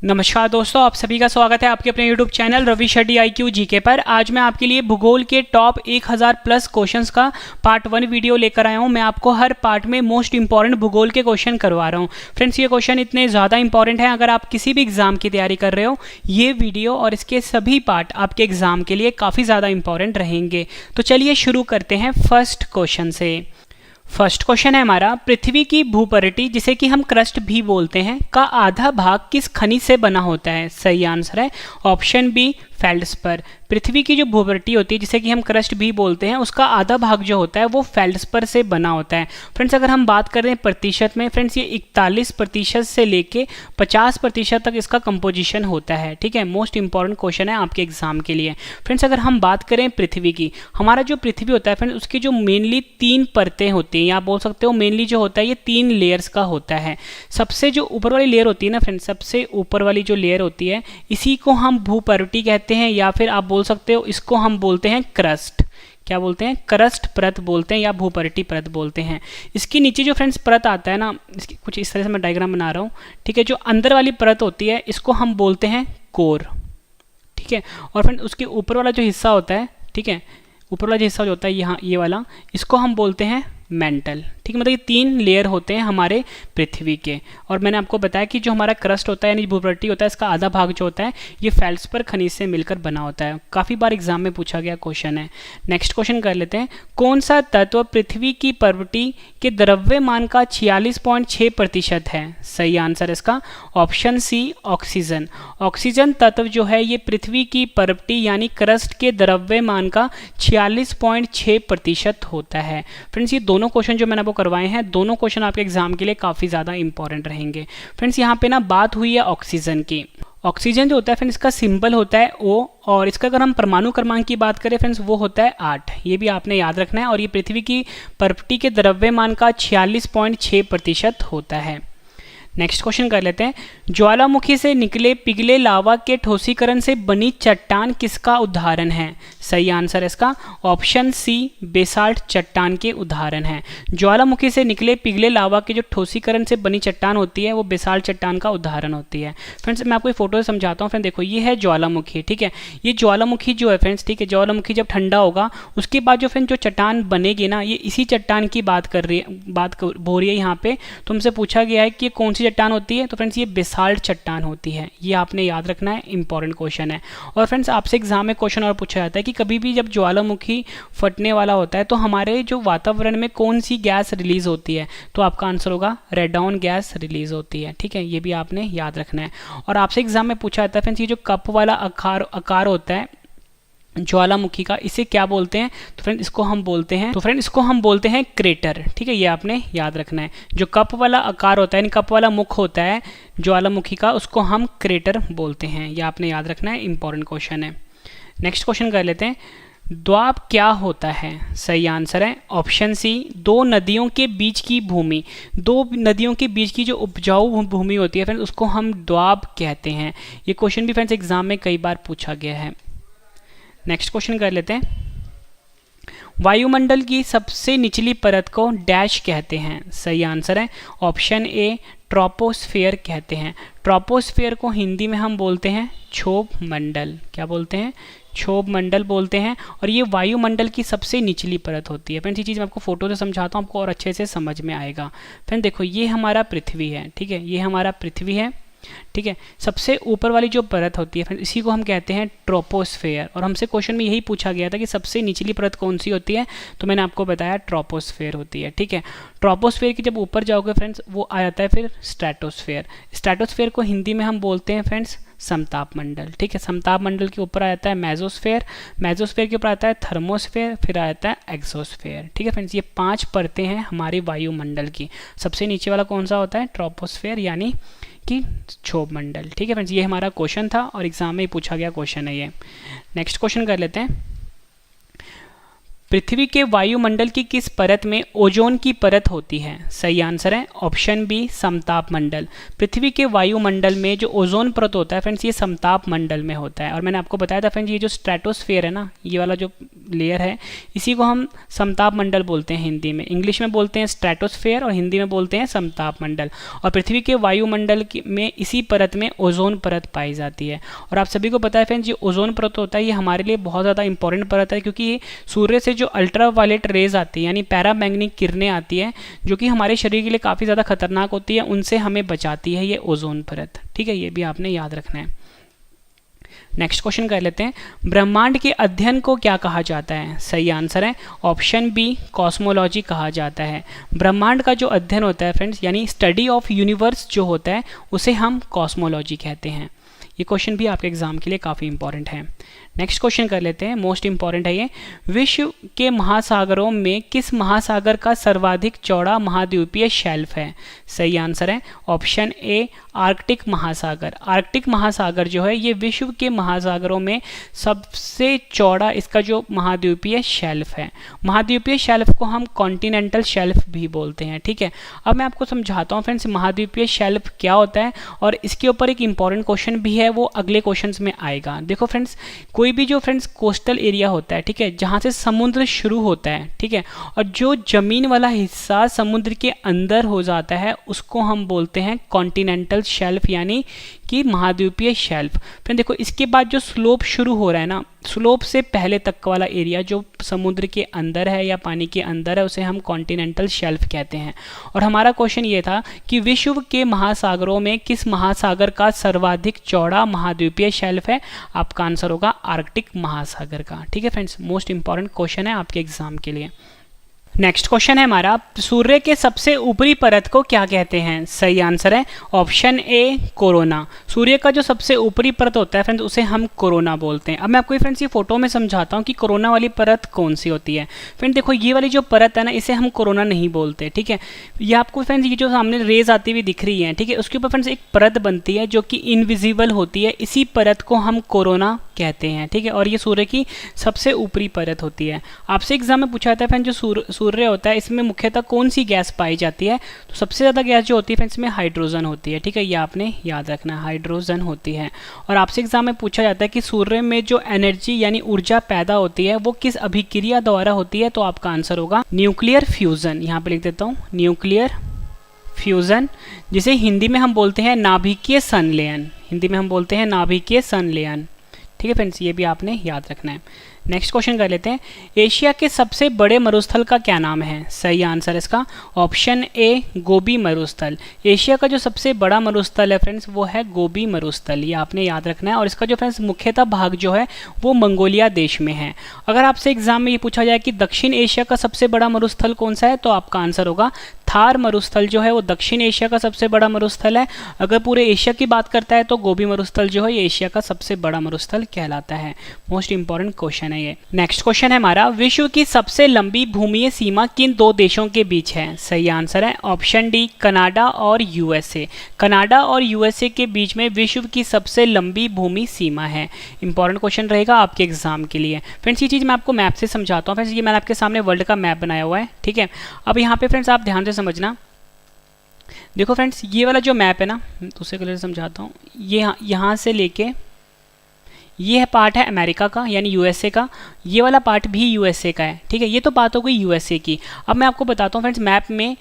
नमस्कार दोस्तों, आप सभी का स्वागत है आपके अपने YouTube channel Ravi Shetty IQ GK पर। आज मैं आपके लिए भूगोल के टॉप 1000 प्लस क्वेश्चंस का पार्ट 1 वीडियो लेकर आया हूं। मैं आपको हर पार्ट में मोस्ट इंपॉर्टेंट भूगोल के क्वेश्चन करवा रहा हूं। फ्रेंड्स, ये क्वेश्चन इतने ज़्यादा इंपॉर्टेंट हैं, अगर आप किसी भी एग्जाम की तैयारी कर रहे हो, ये वीडियो और इसके सभी पार्ट आपके एग्जाम के लिए काफ़ी ज़्यादा इंपॉर्टेंट रहेंगे। तो चलिए शुरू करते हैं फर्स्ट क्वेश्चन से। फर्स्ट क्वेश्चन है हमारा, पृथ्वी की भूपरिटि जिसे कि हम क्रस्ट भी बोलते हैं का आधा भाग किस खनिज से बना होता है? सही आंसर है ऑप्शन बी, फेल्ड्सपर। पृथ्वी की जो भूपरिटि होती है जिसे कि हम क्रस्ट भी बोलते हैं, उसका आधा भाग जो होता है वो फेल्ड्सपर से बना होता है। फ्रेंड्स, अगर हम बात करें प्रतिशत में, फ्रेंड्स ये 41% से लेके 50% तक इसका कंपोजिशन होता है। ठीक है, मोस्ट इंपॉर्टेंट क्वेश्चन है आपके एग्जाम के लिए। फ्रेंड्स, अगर हम बात करें पृथ्वी की, हमारा जो पृथ्वी होता है फ्रेंड्स, उसकी जो मेनली 3 परतें होती हैं, या आप बोल सकते हो मेनली जो होता है ये 3 लेयर्स का होता है। सबसे जो ऊपर वाली लेयर होती है ना फ्रेंड्स, सबसे ऊपर वाली जो लेयर होती है, इसी को हम भूपरिटि कहते हैं, या फिर आप बोल सकते हो इसको हम बोलते हैं क्रस्ट। क्या बोलते हैं? क्रस्ट परत बोलते हैं या भूपरिटि परत बोलते हैं। इसके नीचे जो फ्रेंड्स परत आता है ना, इसकी कुछ इस तरह से मैं डायग्राम बना रहा हूँ। ठीक है, जो अंदर वाली परत होती है इसको हम बोलते हैं कोर। ठीक है, और फ्रेंड उसके ऊपर वाला जो हिस्सा होता है, ठीक है, ऊपर वाला जो हिस्सा जो होता है यहाँ ये वाला, इसको हम बोलते हैं मेंटल। ठीक है, मतलब ये 3 लेयर होते हैं हमारे पृथ्वी के। और मैंने आपको बताया कि जो हमारा क्रस्ट होता है यानी भूपरिटि होता है, इसका आधा भाग जो होता है ये फेल्ड्सपर खनिज से मिलकर बना होता है। काफ़ी बार एग्जाम में पूछा गया क्वेश्चन है। नेक्स्ट क्वेश्चन कर लेते हैं, कौन सा तत्व पृथ्वी की प्रवृत्ति के द्रव्यमान का 46.6% है? सही आंसर इसका ऑप्शन सी, ऑक्सीजन। ऑक्सीजन तत्व जो है ये पृथ्वी की प्रवृत्ति यानी क्रस्ट के द्रव्यमान का 46.6% होता है। फ्रेंड्स, ये दोनों क्वेश्चन जो मैंने आपको करवाए हैं, दोनों क्वेश्चन आपके एग्जाम के लिए काफ़ी ज़्यादा इंपॉर्टेंट रहेंगे। फ्रेंड्स, यहाँ पे ना बात हुई है ऑक्सीजन की। ऑक्सीजन जो होता है फ्रेंड्स, इसका सिंबल होता है O, और इसका अगर हम परमाणु क्रमांक की बात करें फ्रेंड्स, वो होता है 8। ये भी आपने याद रखना है। और ये पृथ्वी की प्रवृत्ति के द्रव्यमान का 46.6% होता है। नेक्स्ट क्वेश्चन कर लेते हैं, ज्वालामुखी से निकले पिघले लावा के ठोसीकरण से बनी चट्टान किसका उदाहरण है? सही आंसर इसका ऑप्शन सी, बेसाल्ट चट्टान के उदाहरण है। ज्वालामुखी से निकले पिघले लावा के जो ठोसीकरण से बनी चट्टान होती है वो बेसाल्ट चट्टान का उदाहरण होती है। फ्रेंड्स, मैं आपको एक फोटो से समझाता हूँ। फ्रेंड देखो, ये है ज्वालामुखी। ठीक है, ये ज्वालामुखी जो है फ्रेंड्स, ठीक है, ज्वालामुखी जब ठंडा होगा उसके बाद जो फ्रेंड जो चट्टान बनेगी ना, ये इसी चट्टान की बात कर रही है, हो रही है यहाँ पे। तुमसे पूछा गया है कि कौन सी चट्टान होती है, तो फ्रेंड्स ये बेसाल्ट चट्टान होती है। ये आपने याद रखना है, इंपॉर्टेंट क्वेश्चन है। और फ्रेंड्स, आपसे एग्जाम में क्वेश्चन और पूछा जाता है कि कभी भी जब ज्वालामुखी फटने वाला होता है तो हमारे जो वातावरण में कौन सी गैस रिलीज होती है, तो आपका आंसर होगा रेडॉन गैस रिलीज होती है। ठीक है, ये भी आपने याद रखना है। और आपसे एग्जाम में पूछा जाता है फ्रेंड्स, ये जो कप वाला आकार होता है ज्वालामुखी का, इसे क्या बोलते हैं? तो फ्रेंड इसको हम बोलते हैं क्रेटर। ठीक है, ये आपने याद रखना है। जो कप वाला आकार होता है, कप वाला मुख होता है ज्वालामुखी का, उसको हम क्रेटर बोलते हैं। ये आपने याद रखना है, इंपॉर्टेंट क्वेश्चन है। नेक्स्ट क्वेश्चन कर लेते हैं, द्वाब क्या होता है? सही आंसर है ऑप्शन सी, 2 नदियों के बीच की भूमि। 2 नदियों के बीच की जो उपजाऊ भूमि होती है फ्रेंड्स, उसको हम द्वाब कहते हैं। ये क्वेश्चन भी फ्रेंड्स एग्जाम में कई बार पूछा गया है। नेक्स्ट क्वेश्चन कर लेते हैं, वायुमंडल की सबसे निचली परत को डैश कहते हैं? सही आंसर है ऑप्शन ए, ट्रोपोस्फेयर कहते हैं। ट्रोपोस्फेयर को हिंदी में हम बोलते हैं क्षोभ मंडल। क्या बोलते हैं? क्षोभ मंडल बोलते हैं। और ये वायुमंडल की सबसे निचली परत होती है। फ्रेंड्स, ये चीज़ मैं आपको फोटो से समझाता हूँ, आपको और अच्छे से समझ में आएगा। फ्रेंड देखो, ये हमारा पृथ्वी है। ठीक है, ये हमारा पृथ्वी है। ठीक है, सबसे ऊपर वाली जो परत होती है फ्रेंड्स, इसी को हम कहते हैं ट्रोपोस्फेयर। और हमसे क्वेश्चन में यही पूछा गया था कि सबसे निचली परत कौन सी होती है, तो मैंने आपको बताया ट्रोपोस्फेयर होती है। ठीक है, ट्रोपोस्फेयर के जब ऊपर जाओगे फ्रेंड्स, वो आ जाता है फिर स्ट्रेटोस्फेयर। स्ट्रेटोस्फेयर को हिंदी में हम बोलते हैं फ्रेंड्स समताप मंडल। ठीक है, समताप मंडल के ऊपर आ जाता है मेसोस्फेयर। मेसोस्फेयर के ऊपर आता है थर्मोस्फेयर, फिर आ जाता है एक्सोस्फेयर। ठीक है फ्रेंड्स, ये 5 परतें हैं हमारे वायुमंडल की। सबसे नीचे वाला कौन सा होता है? ट्रोपोस्फेयर यानी कि क्षोभ मंडल। ठीक है फ्रेंड्स, ये हमारा क्वेश्चन था और एग्जाम में ही पूछा गया क्वेश्चन है ये। नेक्स्ट क्वेश्चन कर लेते हैं, पृथ्वी के वायुमंडल की किस परत में ओजोन की परत होती है? सही आंसर है ऑप्शन बी समताप मंडल। पृथ्वी के वायुमंडल में जो ओजोन परत होता है फ्रेंड्स, ये समताप मंडल में होता है। और मैंने आपको बताया था फ्रेंड्स, ये जो स्ट्रेटोस्फेयर है ना, ये वाला जो लेयर है, इसी को हम समताप मंडल बोलते हैं हिंदी में। इंग्लिश में बोलते हैं स्ट्रेटोस्फेयर और हिंदी में बोलते हैं समताप मंडल। और पृथ्वी के वायुमंडल में इसी परत में ओजोन परत पाई जाती है। और आप सभी को पता है फ्रेंड्स, ये ओजोन परत होता है, ये हमारे लिए बहुत ज़्यादा इंपॉर्टेंट परत है, क्योंकि ये सूर्य से जो अल्ट्रा वायलेट रेज आती है यानी पैरामैग्नेटिक किरणें आती है, जो कि हमारे शरीर के लिए काफ़ी ज़्यादा खतरनाक होती है, उनसे हमें बचाती है ये ओजोन परत। ठीक है, ये भी आपने याद रखना है। नेक्स्ट क्वेश्चन कर लेते हैं, ब्रह्मांड के अध्ययन को क्या कहा जाता है? सही आंसर है ऑप्शन बी कॉस्मोलॉजी कहा जाता है। ब्रह्मांड का जो अध्ययन होता है फ्रेंड्स, यानी स्टडी ऑफ यूनिवर्स जो होता है, उसे हम कॉस्मोलॉजी कहते हैं। ये क्वेश्चन भी आपके एग्जाम के लिए काफ़ी इंपॉर्टेंट है। नेक्स्ट क्वेश्चन कर लेते हैं, मोस्ट इंपॉर्टेंट है ये। विश्व के महासागरों में किस महासागर का सर्वाधिक चौड़ा महाद्वीपीय शेल्फ है? सही आंसर है ऑप्शन ए आर्कटिक महासागर। आर्कटिक महासागर जो है, ये विश्व के महासागरों में सबसे चौड़ा इसका जो महाद्वीपीय शेल्फ है। महाद्वीपीय शेल्फ को हम कॉन्टिनेंटल शेल्फ भी बोलते हैं। ठीक है, अब मैं आपको समझाता हूँ फ्रेंड्स, महाद्वीपीय शेल्फ क्या होता है, और इसके ऊपर एक इंपॉर्टेंट क्वेश्चन भी है, वो अगले क्वेश्चन में आएगा। देखो फ्रेंड्स, कोई भी जो फ्रेंड्स कोस्टल एरिया होता है, ठीक है, जहाँ से समुद्र शुरू होता है, ठीक है, और जो जमीन वाला हिस्सा समुद्र के अंदर हो जाता है, उसको हम बोलते हैं कॉन्टिनेंटल शेल्फ यानी कि महाद्वीपीय शेल्फ। फिर देखो, इसके बाद जो स्लोप शुरू हो रहा है ना, स्लोप से पहले तक वाला एरिया जो समुद्र के अंदर है या पानी के अंदर है, उसे हम कॉन्टिनेंटल शेल्फ कहते हैं। और हमारा क्वेश्चन ये था कि विश्व के महासागरों में किस महासागर का सर्वाधिक चौड़ा महाद्वीपीय शेल्फ है? आपका आंसर होगा आर्कटिक महासागर का। ठीक है फ्रेंड्स, मोस्ट इंपॉर्टेंट क्वेश्चन है आपके एग्जाम के लिए। नेक्स्ट क्वेश्चन है हमारा, सूर्य के सबसे ऊपरी परत को क्या कहते हैं? सही आंसर है ऑप्शन ए कोरोना। सूर्य का जो सबसे ऊपरी परत होता है फ्रेंड्स, उसे हम कोरोना बोलते हैं। अब मैं आपको फ्रेंड्स ये फोटो में समझाता हूँ कि कोरोना वाली परत कौन सी होती है। फ्रेंड देखो, ये वाली जो परत है ना, इसे हम कोरोना नहीं बोलते। ठीक है, ये आपको फ्रेंड्स ये जो सामने रेज आती हुई दिख रही है, ठीक है, उसके ऊपर फ्रेंड्स एक परत बनती है जो कि इनविजिबल होती है, इसी परत को हम कोरोना कहते हैं। ठीक है, और ये सूर्य की सबसे ऊपरी परत होती है। आपसे एग्जाम में पूछा जाता है फ्रेंड, जो सूर्य होता है, इसमें मुख्यतः कौन सी गैस पाई जाती है? तो सबसे ज़्यादा गैस जो होती है फ्रेंड्स, इसमें हाइड्रोजन होती है। ठीक है, ये आपने याद रखना है, हाइड्रोजन होती है। और आपसे एग्जाम में पूछा जाता है कि सूर्य में जो एनर्जी यानी ऊर्जा पैदा होती है, वो किस अभिक्रिया द्वारा होती है? तो आपका आंसर होगा न्यूक्लियर फ्यूजन। यहाँ पे लिख देता हूँ, न्यूक्लियर फ्यूजन, जिसे हिंदी में हम बोलते हैं नाभिकीय संलयन। हिंदी में हम बोलते हैं नाभिकीय संलयन। ठीक है फ्रेंड्स, ये भी आपने याद रखना है। नेक्स्ट क्वेश्चन कर लेते हैं, एशिया के सबसे बड़े मरुस्थल का क्या नाम है? सही आंसर इसका ऑप्शन ए गोबी मरुस्थल। एशिया का जो सबसे बड़ा मरुस्थल है फ्रेंड्स, वो है गोबी मरुस्थल, ये आपने याद रखना है। और इसका जो फ्रेंड्स मुख्यतः भाग जो है, वो मंगोलिया देश में है। अगर आपसे एग्जाम में ये पूछा जाए कि दक्षिण एशिया का सबसे बड़ा मरुस्थल कौन सा है, तो आपका आंसर होगा थार मरुस्थल जो है, वो दक्षिण एशिया का सबसे बड़ा मरुस्थल है। अगर पूरे एशिया की बात करता है, तो गोबी मरुस्थल जो है, ये एशिया का सबसे बड़ा मरुस्थल कहलाता है। मोस्ट इंपॉर्टेंट क्वेश्चन है ये। नेक्स्ट क्वेश्चन है हमारा, विश्व की सबसे लंबी भूमि सीमा किन दो देशों के बीच है? सही आंसर है ऑप्शन डी कनाडा और यूएसए। कनाडा और यूएसए के बीच में विश्व की सबसे लंबी भूमि सीमा है। इंपॉर्टेंट क्वेश्चन रहेगा आपके एग्जाम के लिए। फ्रेंड्स, ये चीज़ मैं आपको मैप से समझाता हूँ। फ्रेंड्स, ये मैंने आपके सामने वर्ल्ड का मैप बनाया हुआ है। ठीक है, अब यहाँ पे फ्रेंड्स आप ध्यान से समझना। देखो फ्रेंड्स, ये वाला जो मैप है ना, दूसरे कलर से समझाता हूँ। ये यहाँ से लेके ये पार्ट है अमेरिका का यानी यूएसए का, ये वाला पार्ट भी यूएसए का है। ठीक है, ये तो बात हो गई यूएसए की। अब मैं आपको बताता हूँ फ्रेंड्स, मैप में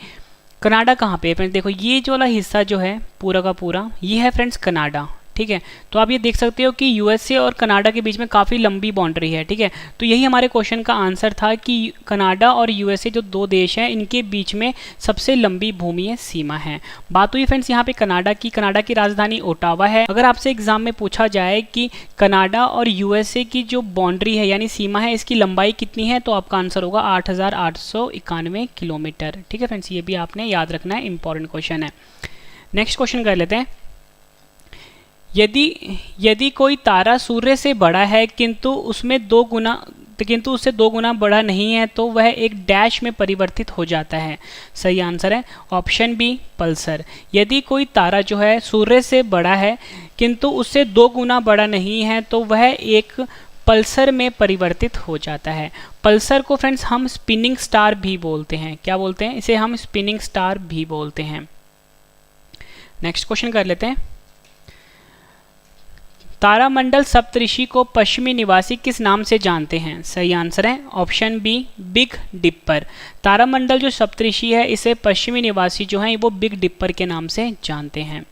कनाडा कहाँ पे है। फ्रेंड्स देखो, ये जो वाला हिस्सा जो है पूरा का पूरा, ये है फ्रेंड्स कनाडा। ठीक है, तो आप ये देख सकते हो कि यूएसए और कनाडा के बीच में काफ़ी लंबी बाउंड्री है। ठीक है, तो यही हमारे क्वेश्चन का आंसर था कि कनाडा और यूएसए जो दो देश हैं, इनके बीच में सबसे लंबी भूमि सीमा है। बात हुई फ्रेंड्स यहाँ पे कनाडा की। कनाडा की राजधानी ओटावा है। अगर आपसे एग्जाम में पूछा जाए कि कनाडा और यूएसए की जो बाउंड्री है यानी सीमा है, इसकी लंबाई कितनी है, तो आपका आंसर होगा 8,891 किलोमीटर। ठीक है फ्रेंड्स, ये भी आपने याद रखना है, इंपॉर्टेंट क्वेश्चन है। नेक्स्ट क्वेश्चन कर लेते हैं, यदि कोई तारा सूर्य से बड़ा है किंतु उससे 2 गुना बड़ा नहीं है, तो वह एक डैश में परिवर्तित हो जाता है। सही आंसर है ऑप्शन बी पल्सर। यदि कोई तारा जो है सूर्य से बड़ा है किंतु उससे 2 गुना बड़ा नहीं है, तो वह एक पल्सर में परिवर्तित हो जाता है। पल्सर को फ्रेंड्स हम स्पिनिंग स्टार भी बोलते हैं। क्या बोलते हैं? इसे हम स्पिनिंग स्टार भी बोलते हैं। नेक्स्ट क्वेश्चन कर लेते हैं। तारामंडल सप्तऋषि को पश्चिमी निवासी किस नाम से जानते हैं? सही आंसर है ऑप्शन बी, बिग डिपर। तारामंडल जो सप्तऋषि है इसे पश्चिमी निवासी जो हैं वो बिग डिपर के नाम से जानते हैं।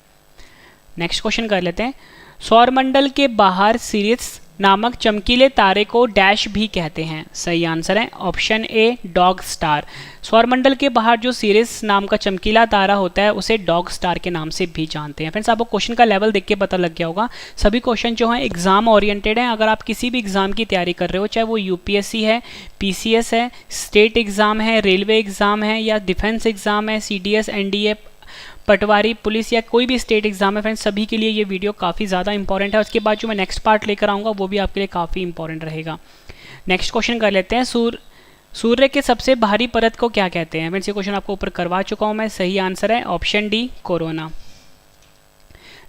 नेक्स्ट क्वेश्चन कर लेते हैं। सौरमंडल के बाहर सिरिस नामक चमकीले तारे को डैश भी कहते हैं। सही आंसर है ऑप्शन ए, डॉग स्टार। सौरमंडल के बाहर जो सिरिस नाम का चमकीला तारा होता है उसे डॉग स्टार के नाम से भी जानते हैं। फ्रेंड्स आपको क्वेश्चन का लेवल देख के पता लग गया होगा, सभी क्वेश्चन जो हैं एग्जाम ओरिएंटेड हैं। अगर आप किसी भी एग्जाम की तैयारी कर रहे हो, चाहे वो यूपीएससी है, पीसीएस है, स्टेट एग्जाम है, रेलवे एग्जाम है या डिफेंस एग्जाम है, सीडीएस, एनडीए, पटवारी, पुलिस या कोई भी स्टेट एग्जाम है, फ्रेंड्स सभी के लिए ये वीडियो काफ़ी ज़्यादा इंपॉर्टेंट है। उसके बाद जो मैं नेक्स्ट पार्ट लेकर आऊँगा वो भी आपके लिए काफ़ी इंपॉर्टेंट रहेगा। नेक्स्ट क्वेश्चन कर लेते हैं। सूर्य के सबसे बाहरी परत को क्या कहते हैं? फ्रेंड्स ये क्वेश्चन आपको ऊपर करवा चुका हूँ मैं। सही आंसर है option D, corona.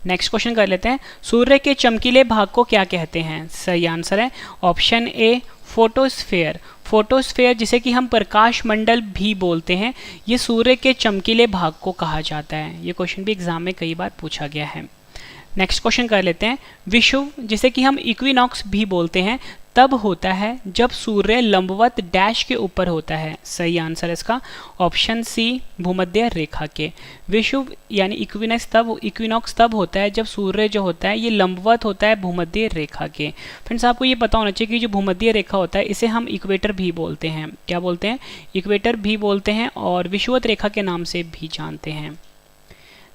Next question कर लेते हैं। सूर्य के चमकीले भाग को क्या कहते हैं? सही आंसर है ऑप्शन ए, फोटोस्फेयर। फोटोस्फेयर जिसे कि हम प्रकाश मंडल भी बोलते हैं, ये सूर्य के चमकीले भाग को कहा जाता है। ये क्वेश्चन भी एग्जाम में कई बार पूछा गया है। नेक्स्ट क्वेश्चन कर लेते हैं। विषुव जिसे कि हम इक्विनॉक्स भी बोलते हैं तब होता है जब सूर्य लंबवत डैश के ऊपर होता है। सही आंसर है इसका ऑप्शन सी, भूमध्य रेखा के। विषुव यानी इक्विनॉक्स तब होता है जब सूर्य जो होता है ये लंबवत होता है भूमध्य रेखा के। फ्रेंड्स आपको ये पता होना चाहिए कि जो भूमध्य रेखा होता है इसे हम इक्वेटर भी बोलते हैं। क्या बोलते हैं? इक्वेटर भी बोलते हैं और विषुवत रेखा के नाम से भी जानते हैं।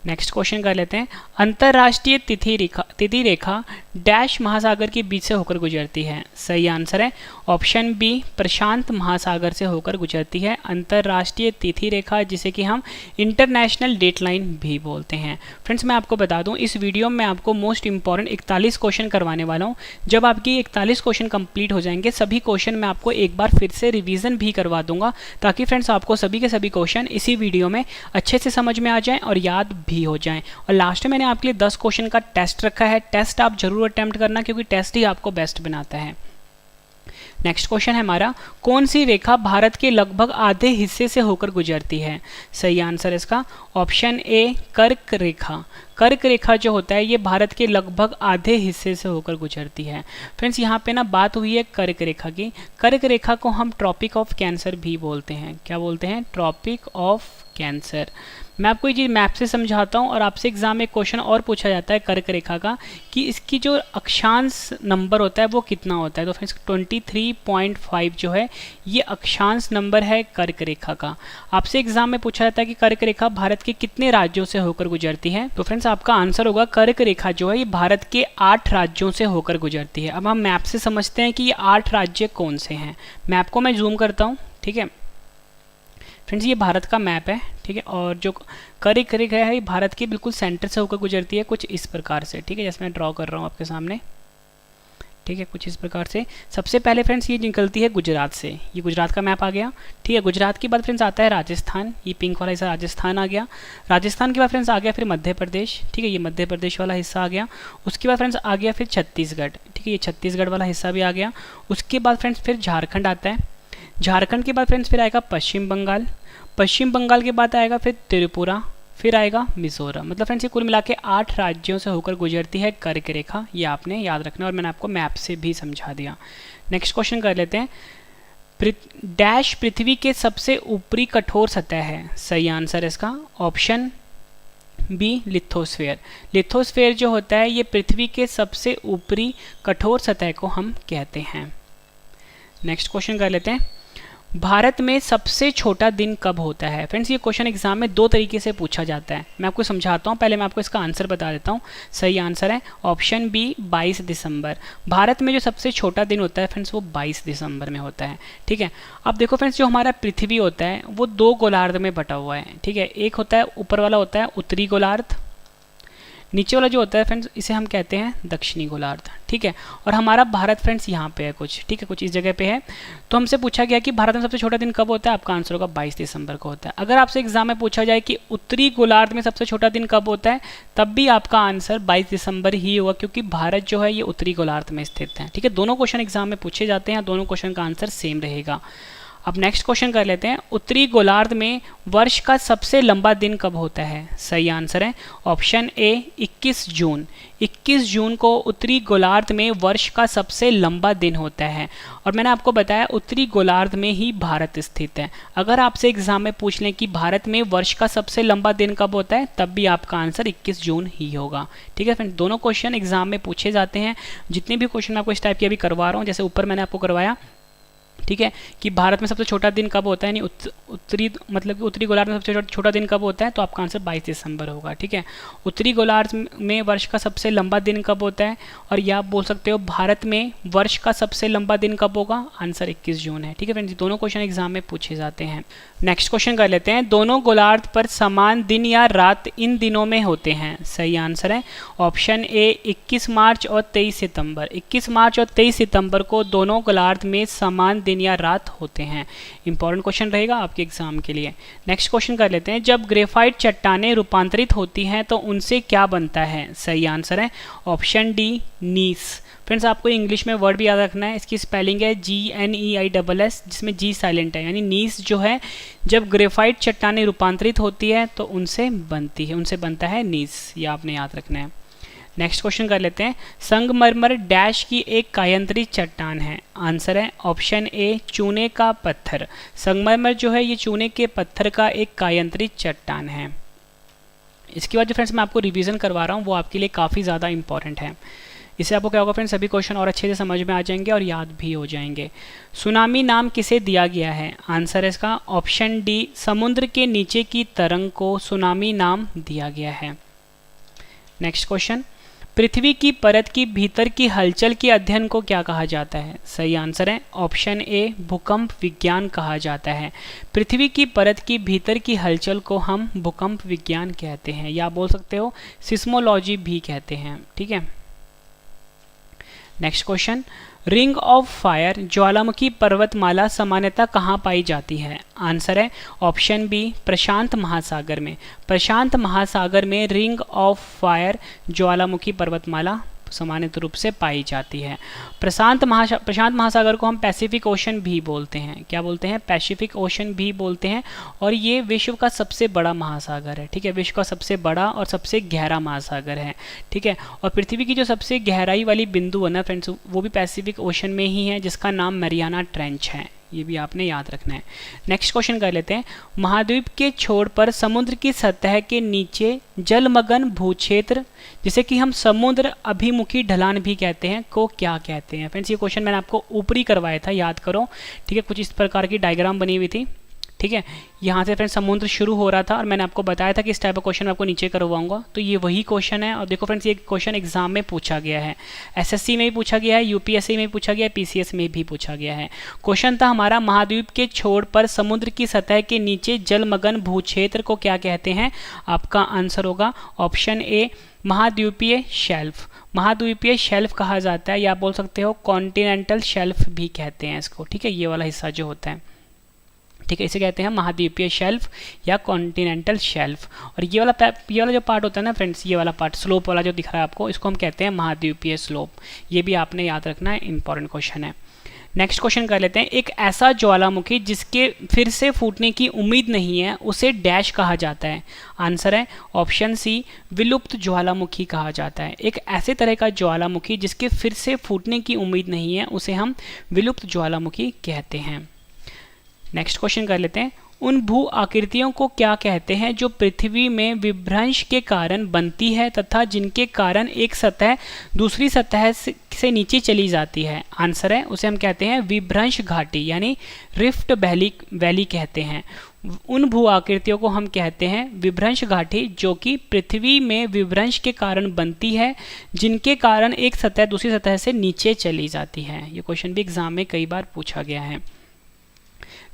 नेक्स्ट क्वेश्चन कर लेते हैं। अंतरराष्ट्रीय तिथि रेखा डैश महासागर के बीच से होकर गुजरती है। सही आंसर है ऑप्शन बी, प्रशांत महासागर से होकर गुजरती है अंतरराष्ट्रीय तिथि रेखा जिसे कि हम इंटरनेशनल डेट लाइन भी बोलते हैं। फ्रेंड्स मैं आपको बता दूं इस वीडियो में आपको मोस्ट इंपॉर्टेंट 41 क्वेश्चन करवाने वाला हूं। जब आपकी 41 क्वेश्चन कंप्लीट हो जाएंगे सभी क्वेश्चन मैं आपको एक बार फिर से रिवीजन भी करवा दूंगा ताकि फ्रेंड्स आपको सभी के सभी क्वेश्चन इसी वीडियो में अच्छे से समझ में आ जाएं और याद भी हो जाएं। और लास्ट में मैंने आपके लिए 10 क्वेश्चन का टेस्ट रखा है। टेस्ट आप जरूर अटेम्प्ट करना क्योंकि टेस्ट ही आपको बेस्ट बनाता है। नेक्स्ट क्वेश्चन है हमारा, कौन सी रेखा भारत के लगभग आधे हिस्से से होकर गुजरती है? सही आंसर है इसका ऑप्शन ए, कर्क रेखा। कर्क रेखा जो होता है ये भारत के लगभग आधे हिस्से से होकर गुजरती है। फ्रेंड्स यहाँ पे ना बात हुई है कर्क रेखा की। कर्क रेखा को हम ट्रॉपिक ऑफ कैंसर भी बोलते हैं। क्या बोलते हैं? Tropic of Cancer. मैं आपको ये चीज़ मैप से समझाता हूँ और आपसे एग्जाम में क्वेश्चन और पूछा जाता है कर्क रेखा का कि इसकी जो अक्षांश नंबर होता है वो कितना होता है। तो फ्रेंड्स 23.5 जो है ये अक्षांश नंबर है कर्क रेखा का। आपसे एग्जाम में पूछा जाता है कि कर्क रेखा भारत के कितने राज्यों से होकर गुजरती है? तो फ्रेंड्स आपका आंसर होगा कर्क रेखा जो है ये भारत के 8 राज्यों से होकर गुजरती है। अब हम मैप से समझते हैं कि ये 8 राज्य कौन से हैं। मैप को मैं जूम करता हूँ, ठीक है फ्रेंड्स ये भारत का मैप है, ठीक है। और जो कर्क रेखा है ये भारत के बिल्कुल सेंटर से होकर गुजरती है कुछ इस प्रकार से, ठीक है, जैसे मैं ड्रॉ कर रहा हूँ आपके सामने, ठीक है, कुछ इस प्रकार से। सबसे पहले फ्रेंड्स ये निकलती है गुजरात से, ये गुजरात का मैप आ गया, ठीक है। गुजरात के बाद फ्रेंड्स आता है राजस्थान, ये पिंक वाला हिस्सा राजस्थान आ गया। राजस्थान के बाद फ्रेंड्स आ गया फिर मध्य प्रदेश, ठीक है, ये मध्य प्रदेश वाला हिस्सा आ गया। उसके बाद फ्रेंड्स आ गया फिर छत्तीसगढ़, ठीक है, ये छत्तीसगढ़ वाला हिस्सा भी आ गया। उसके बाद फ्रेंड्स फिर झारखंड आता है। झारखंड के बाद फ्रेंड्स फिर आएगा पश्चिम बंगाल। पश्चिम बंगाल के बाद आएगा फिर त्रिपुरा, फिर आएगा मिजोरम। मतलब फ्रेंड्स ये कुल मिला के 8 राज्यों से होकर गुजरती है कर्क रेखा, ये आपने याद रखना और मैंने आपको मैप से भी समझा दिया। नेक्स्ट क्वेश्चन कर लेते हैं। डैश पृथ्वी के सबसे ऊपरी कठोर सतह है? सही आंसर है इसका ऑप्शन बी, लिथोस्फेयर। लिथोस्फेयर जो होता है ये पृथ्वी के सबसे ऊपरी कठोर सतह को हम कहते हैं। नेक्स्ट क्वेश्चन कर लेते हैं। भारत में सबसे छोटा दिन कब होता है? फ्रेंड्स ये क्वेश्चन एग्जाम में 2 तरीके से पूछा जाता है, मैं आपको समझाता हूँ। पहले मैं आपको इसका आंसर बता देता हूँ। सही आंसर है ऑप्शन बी, 22 दिसंबर। भारत में जो सबसे छोटा दिन होता है फ्रेंड्स वो 22 दिसंबर में होता है, ठीक है। अब देखो फ्रेंड्स जो हमारा पृथ्वी होता है वो 2 गोलार्ध में बटा हुआ है, ठीक है। एक होता है ऊपर वाला होता है उत्तरी गोलार्ध, नीचे वाला जो होता है फ्रेंड्स इसे हम कहते हैं दक्षिणी गोलार्ध, ठीक है। और हमारा भारत फ्रेंड्स यहाँ पे है कुछ, ठीक है, कुछ इस जगह पे है। तो हमसे पूछा गया कि भारत में सबसे छोटा दिन कब होता है, आपका आंसर होगा 22 दिसंबर को होता है। अगर आपसे एग्जाम में पूछा जाए कि उत्तरी गोलार्ध में सबसे छोटा दिन कब होता है, तब भी आपका आंसर 22 दिसंबर ही होगा, क्योंकि भारत जो है ये उत्तरी गोलार्ध में स्थित है, ठीक है। दोनों क्वेश्चन एग्जाम में पूछे जाते हैं, दोनों क्वेश्चन का आंसर सेम रहेगा। अब नेक्स्ट क्वेश्चन कर लेते हैं, उत्तरी गोलार्ध में वर्ष का सबसे लंबा दिन कब होता है। सही आंसर है ऑप्शन ए 21 जून। 21 जून को उत्तरी गोलार्ध में वर्ष का सबसे लंबा दिन होता है। और मैंने आपको बताया उत्तरी गोलार्ध में ही भारत स्थित है। अगर आपसे एग्जाम में पूछ लें कि भारत में वर्ष का सबसे लंबा दिन कब होता है, तब भी आपका आंसर 21 जून ही होगा, ठीक है फ्रेंड। दोनों क्वेश्चन एग्जाम में पूछे जाते हैं। जितने भी क्वेश्चन मैं आपको इस टाइप के अभी करवा रहा हूँ, जैसे ऊपर मैंने आपको करवाया, ठीक है, कि भारत में सबसे छोटा दिन कब होता है, यानी उत्तरी मतलब कि उत्तरी गोलार्ध में सबसे छोटा दिन कब होता है, तो आपका आंसर 22 दिसंबर होगा, ठीक है। उत्तरी गोलार्ध में वर्ष का सबसे लंबा दिन कब होता है, और या आप बोल सकते हो भारत में वर्ष का सबसे लंबा दिन कब होगा, आंसर 21 जून है, ठीक है फ्रेंड्स। दोनों क्वेश्चन एग्जाम में पूछे जाते हैं। नेक्स्ट क्वेश्चन कर लेते हैं, दोनों गोलार्ध पर समान दिन या रात इन दिनों में होते हैं। सही आंसर है ऑप्शन ए 21 मार्च और 23 सितंबर। 21 मार्च और 23 सितंबर को दोनों गोलार्ध में समान दिन या रात होते हैं। इंपॉर्टेंट क्वेश्चन रहेगा आपके एग्जाम के लिए। नेक्स्ट क्वेश्चन कर लेते हैं, जब ग्रेफाइट चट्टानें रूपांतरित होती हैं तो उनसे क्या बनता है। सही आंसर है ऑप्शन डी नीस। फ्रेंड्स आपको इंग्लिश में वर्ड भी याद रखना है, इसकी स्पेलिंग है GNEISS, जिसमें जी साइलेंट है, यानी नीस जो है जब ग्रेफाइट चट्टानें रूपांतरित होती है तो उनसे बनती है, उनसे बनता है नीस, ये आपने याद रखना है। नेक्स्ट क्वेश्चन कर लेते हैं, संगमरमर डैश की एक कायंत्री चट्टान है। आंसर है ऑप्शन ए चूने का पत्थर। संगमरमर जो है ये चूने के पत्थर का एक कायंत्री चट्टान है। इसके बाद जो फ्रेंड्स मैं आपको रिवीजन करवा रहा हूँ वो आपके लिए काफ़ी ज़्यादा इंपॉर्टेंट है। इससे आपको क्या होगा फ्रेंड्स, सभी क्वेश्चन और अच्छे से समझ में आ जाएंगे और याद भी हो जाएंगे। सुनामी नाम किसे दिया गया है। आंसर है इसका ऑप्शन डी समुद्र के नीचे की तरंग को सुनामी नाम दिया गया है। नेक्स्ट क्वेश्चन, पृथ्वी की परत की भीतर की हलचल के अध्ययन को क्या कहा जाता है। सही आंसर है ऑप्शन ए भूकंप विज्ञान कहा जाता है। पृथ्वी की परत की भीतर की हलचल को हम भूकंप विज्ञान कहते हैं, या बोल सकते हो सिस्मोलॉजी भी कहते हैं, ठीक है। Next question, ring of fire ज्वालामुखी पर्वतमाला सामान्यतः कहाँ पाई जाती है। आंसर है ऑप्शन बी प्रशांत महासागर में। प्रशांत महासागर में रिंग ऑफ फायर ज्वालामुखी पर्वतमाला सामान्य रूप से पाई जाती है। प्रशांत महासागर को हम पैसिफिक ओशन भी बोलते हैं। क्या बोलते हैं, पैसिफिक ओशन भी बोलते हैं। और ये विश्व का सबसे बड़ा महासागर है, ठीक है, विश्व का सबसे बड़ा और सबसे गहरा महासागर है, ठीक है। और पृथ्वी की जो सबसे गहराई वाली बिंदु है ना फ्रेंड्स, वो भी पैसिफिक ओशन में ही है, जिसका नाम मैरियाना ट्रेंच है। ये भी आपने याद रखना है। नेक्स्ट क्वेश्चन कर लेते हैं, महाद्वीप के छोर पर समुद्र की सतह के नीचे जलमग्न भूक्षेत्र, जिसे कि हम समुद्र अभिमुखी ढलान भी कहते हैं, को क्या कहते हैं। फ्रेंड्स ये क्वेश्चन मैंने आपको ऊपरी करवाया था, याद करो, ठीक है। कुछ इस प्रकार की डायग्राम बनी हुई थी, ठीक है। यहाँ से फ्रेंड्स समुद्र शुरू हो रहा था और मैंने आपको बताया था कि इस टाइप का क्वेश्चन मैं आपको नीचे करवाऊंगा। तो ये वही क्वेश्चन है। और देखो फ्रेंड्स ये क्वेश्चन एग्जाम में पूछा गया है, SSC में भी पूछा गया है, UPSC में भी पूछा गया है, PCS में भी पूछा गया है। क्वेश्चन था हमारा, महाद्वीप के छोर पर समुद्र की सतह के नीचे जलमग्न भूक्षेत्र को क्या कहते हैं। आपका आंसर होगा ऑप्शन ए महाद्वीपीय शेल्फ। महाद्वीपीय शेल्फ कहा जाता है, या आप बोल सकते हो कॉन्टिनेंटल शेल्फ भी कहते हैं इसको, ठीक है। ये वाला हिस्सा जो होता है, ठीक है, इसे कहते हैं महाद्वीपीय शेल्फ या कॉन्टिनेंटल शेल्फ। और ये वाला जो पार्ट होता है ना फ्रेंड्स, ये वाला पार्ट स्लोप वाला जो दिख रहा है आपको, इसको हम कहते हैं महाद्वीपीय स्लोप। ये भी आपने याद रखना है, इंपॉर्टेंट क्वेश्चन है। नेक्स्ट क्वेश्चन कर लेते हैं, एक ऐसा ज्वालामुखी जिसके फिर से फूटने की उम्मीद नहीं है, उसे डैश कहा जाता है। आंसर है ऑप्शन सी विलुप्त ज्वालामुखी कहा जाता है। एक ऐसे तरह का ज्वालामुखी जिसके फिर से फूटने की उम्मीद नहीं है, उसे हम विलुप्त ज्वालामुखी कहते हैं। नेक्स्ट क्वेश्चन कर लेते हैं, उन भू आकृतियों को क्या कहते हैं जो पृथ्वी में विभ्रंश के कारण बनती है तथा जिनके कारण एक सतह दूसरी सतह से नीचे चली जाती है। आंसर है उसे हम कहते हैं विभ्रंश घाटी, यानी रिफ्ट वैली कहते हैं। उन भू आकृतियों को हम कहते हैं विभ्रंश घाटी, जो कि पृथ्वी में विभ्रंश के कारण बनती है, जिनके कारण एक सतह दूसरी सतह से नीचे चली जाती है। ये क्वेश्चन भी एग्जाम में कई बार पूछा गया है।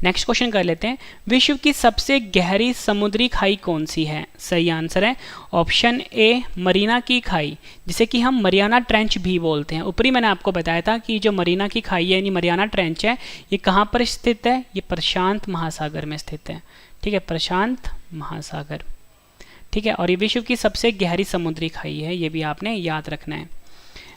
नेक्स्ट क्वेश्चन कर लेते हैं, विश्व की सबसे गहरी समुद्री खाई कौन सी है? सही आंसर है ऑप्शन ए मरीना की खाई, जिसे कि हम मरियाना ट्रेंच भी बोलते हैं। ऊपरी मैंने आपको बताया था कि जो मरीना की खाई है यानी मरियाना ट्रेंच है, ये कहाँ पर स्थित है? ये प्रशांत महासागर में स्थित है। ठीक है, प्रशांत महासागर। ठीक है, और ये विश्व की सबसे गहरी समुद्री खाई है, ये भी आपने याद रखना है।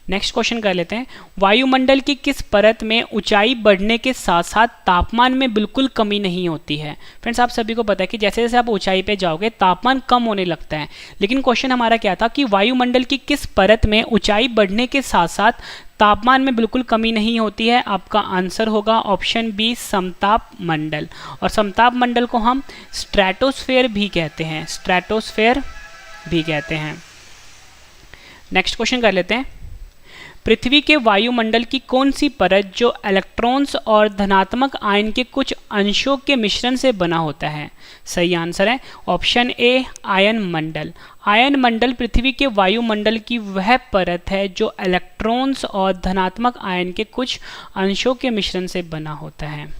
नेक्स्ट क्वेश्चन कर लेते हैं, वायुमंडल की किस परत में ऊंचाई बढ़ने के साथ साथ तापमान में बिल्कुल कमी नहीं होती है? फ्रेंड्स, आप सभी को पता है कि जैसे जैसे आप ऊंचाई पे जाओगे तापमान कम होने लगता है, लेकिन क्वेश्चन हमारा क्या था कि वायुमंडल की किस परत में ऊंचाई बढ़ने के साथ साथ तापमान में बिल्कुल कमी नहीं होती है? आपका आंसर होगा ऑप्शन बी समताप मंडल। और समताप मंडल को हम स्ट्रेटोस्फेयर भी कहते हैं, स्ट्रेटोस्फेयर भी कहते हैं। नेक्स्ट क्वेश्चन कर लेते हैं, पृथ्वी के वायुमंडल की कौन सी परत जो इलेक्ट्रॉन्स और धनात्मक आयन के कुछ अंशों के मिश्रण से बना होता है? सही आंसर है ऑप्शन ए आयन मंडल। आयन मंडल पृथ्वी के वायुमंडल की वह परत है जो इलेक्ट्रॉन्स और धनात्मक आयन के कुछ अंशों के मिश्रण से बना होता है।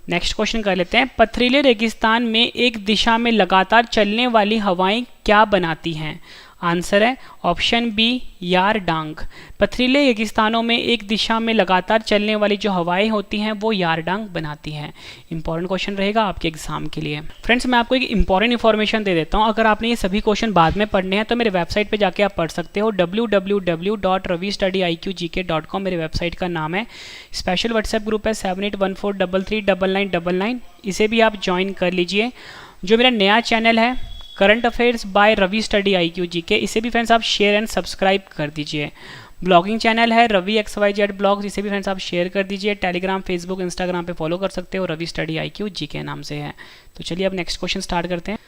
नेक्स्ट क्वेश्चन कर लेते हैं, पथरीले रेगिस्तान में एक दिशा में लगातार चलने वाली हवाएं क्या बनाती हैं? आंसर है ऑप्शन बी यार डांग। पथरीले रेगिस्तानों में एक दिशा में लगातार चलने वाली जो हवाएं होती हैं वो यार डांग बनाती हैं। इंपॉर्टेंट क्वेश्चन रहेगा आपके एग्जाम के लिए। फ्रेंड्स, मैं आपको एक इंपॉर्टेंट इन्फॉर्मेशन दे देता हूं, अगर आपने ये सभी क्वेश्चन बाद में पढ़ने हैं तो मेरे वेबसाइट पे जाके आप पढ़ सकते हो, www.ravistudyIQGK.com मेरे वेबसाइट का नाम है। स्पेशल व्हाट्सएप ग्रुप है 7814339999, इसे भी आप ज्वाइन कर लीजिए। जो मेरा नया चैनल है current affairs by Ravi study IQ GK, इसे भी फ्रेंड्स आप शेयर एंड सब्सक्राइब कर दीजिए। ब्लॉगिंग चैनल है रवि XYZ ब्लॉग्स, इसे भी फ्रेंड्स आप शेयर कर दीजिए। टेलीग्राम, फेसबुक, इंस्टाग्राम पे फॉलो कर सकते हो, रवि स्टडी IQ GK नाम से है। तो चलिए अब नेक्स्ट क्वेश्चन स्टार्ट करते हैं।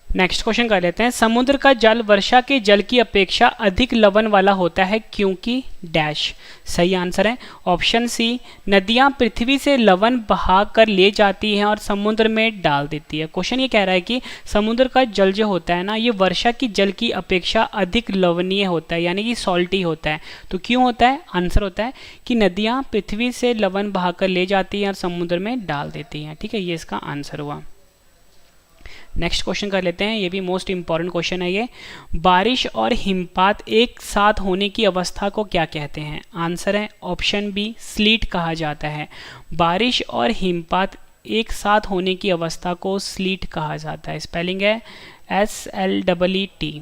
नेक्स्ट क्वेश्चन कर लेते हैं, समुद्र का जल वर्षा के जल की अपेक्षा अधिक लवण वाला होता है क्योंकि डैश। सही आंसर है ऑप्शन सी नदियां पृथ्वी से लवण बहा कर ले जाती हैं और समुद्र में डाल देती है। क्वेश्चन ये कह रहा है कि समुद्र का जल जो होता है ना, ये वर्षा की जल की अपेक्षा अधिक लवणीय होता है, यानी कि सॉल्टी होता है। तो क्यों होता है? आंसर होता है कि नदियां पृथ्वी से लवण बहा कर ले जाती हैं और समुद्र में डाल देती हैं। ठीक है, ये इसका आंसर हुआ। नेक्स्ट क्वेश्चन कर लेते हैं, ये भी मोस्ट इंपॉर्टेंट क्वेश्चन है ये, बारिश और हिमपात एक साथ होने की अवस्था को क्या कहते हैं? आंसर है ऑप्शन बी स्लीट कहा जाता है। बारिश और हिमपात एक साथ होने की अवस्था को स्लीट कहा जाता है। स्पेलिंग है SLEET।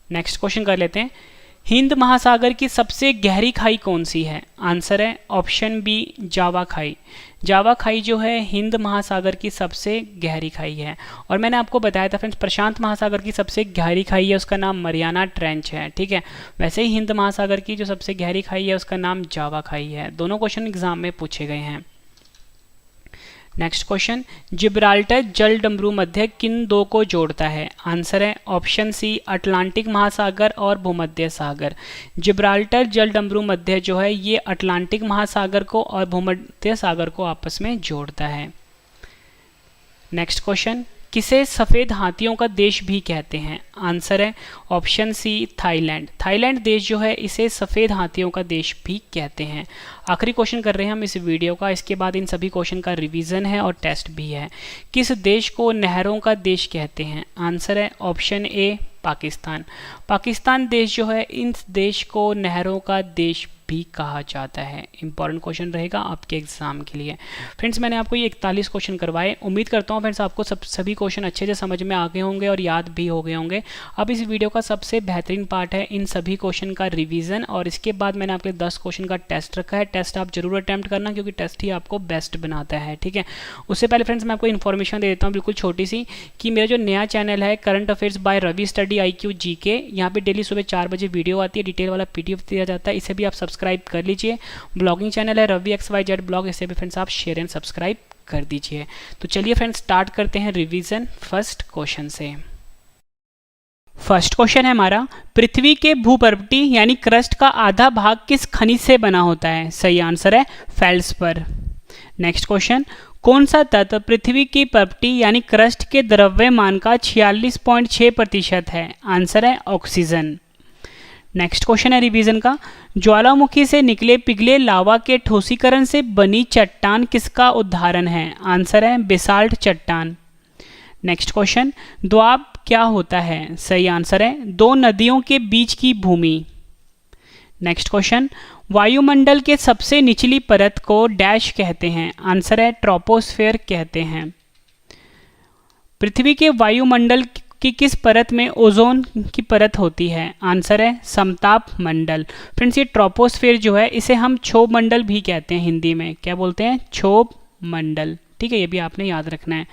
नेक्स्ट क्वेश्चन कर लेते हैं, हिंद महासागर की सबसे गहरी खाई कौन सी है? आंसर है ऑप्शन बी जावा खाई। जावा खाई जो है हिंद महासागर की सबसे गहरी खाई है। और मैंने आपको बताया था फ्रेंड्स, प्रशांत महासागर की सबसे गहरी खाई है उसका नाम मरियाना ट्रेंच है। ठीक है, वैसे ही हिंद महासागर की जो सबसे गहरी खाई है उसका नाम जावा खाई है। दोनों क्वेश्चन एग्जाम में पूछे गए हैं। नेक्स्ट क्वेश्चन, जिब्राल्टर जल डमरू मध्य किन दो को जोड़ता है? आंसर है ऑप्शन सी अटलांटिक महासागर और भूमध्य सागर। जिब्राल्टर जल डमरू मध्य जो है ये अटलांटिक महासागर को और भूमध्य सागर को आपस में जोड़ता है। नेक्स्ट क्वेश्चन, किसे सफ़ेद हाथियों का देश भी कहते हैं? आंसर है ऑप्शन सी थाईलैंड। थाईलैंड देश जो है इसे सफ़ेद हाथियों का देश भी कहते हैं। आखिरी क्वेश्चन कर रहे हैं हम इस वीडियो का, इसके बाद इन सभी क्वेश्चन का रिवीजन है और टेस्ट भी है। किस देश को नहरों का देश कहते हैं? आंसर है ऑप्शन ए पाकिस्तान। पाकिस्तान देश जो है इन देश को नहरों का देश भी कहा जाता है। इंपॉर्टेंट क्वेश्चन रहेगा आपके एग्जाम के लिए। फ्रेंड्स, मैंने आपको ये 41 क्वेश्चन करवाए। उम्मीद करता हूँ फ्रेंड्स आपको सभी क्वेश्चन अच्छे से समझ में आ गए होंगे और याद भी हो गए होंगे। अब इस वीडियो का सबसे बेहतरीन पार्ट है इन सभी क्वेश्चन का रिवीजन, और इसके बाद मैंने आपके 10 क्वेश्चन का टेस्ट रखा है। टेस्ट आप जरूर अटैम्प्ट करना क्योंकि टेस्ट ही आपको बेस्ट बनाता है। ठीक है, उससे पहले फ्रेंड्स मैं आपको इन्फॉर्मेशन दे देता हूँ बिल्कुल छोटी सी, कि मेरा जो नया चैनल है current affairs by Ravi study IQ GK, यहाँ पे डेली सुबह 4 बजे वीडियो आती है, डिटेल वाला PDF दिया जाता है, इसे भी आप सब्सक्राइब कर लीजिए। ब्लॉगिंग चैनल है रवि XYZ ब्लॉग, इसे भी फ्रेंड्स आप शेयर एंड सब्सक्राइब कर दीजिए। तो चलिए फ्रेंड्स स्टार्ट करते हैं रिवीजन फर्स्ट क्वेश्चन से। फर्स्ट क्वेश्चन है हमारा, पृथ्वी के भूपर्वती यानी क्रस्ट का आधा भाग किस खनिज से बना होता है? सही आंसर है फेल्ड्सपर। नेक्स्ट क्वेश्चन, कौन सा तत्व पृथ्वी की पर्वती यानी क्रस्ट के द्रव्यमान का 46.6% है? आंसर है ऑक्सीजन। नेक्स्ट क्वेश्चन है रिवीजन का, ज्वालामुखी से निकले पिघले लावा के ठोसीकरण से बनी चट्टान किसका उदाहरण है? आंसर है बेसाल्ट चट्टान। नेक्स्ट क्वेश्चन, द्वाब क्या होता है? सही आंसर है दो नदियों के बीच की भूमि। नेक्स्ट क्वेश्चन, वायुमंडल के सबसे निचली परत को डैश कहते हैं? आंसर है ट्रोपोस्फेयर कहते हैं। पृथ्वी के वायुमंडल की किस परत में ओजोन की परत होती है? आंसर है समताप मंडल। फ्रेंड्स, ये ट्रोपोस्फेयर जो है इसे हम क्षोभ मंडल भी कहते हैं, हिंदी में क्या बोलते हैं? क्षोभ मंडल। ठीक है, ये भी आपने याद रखना है।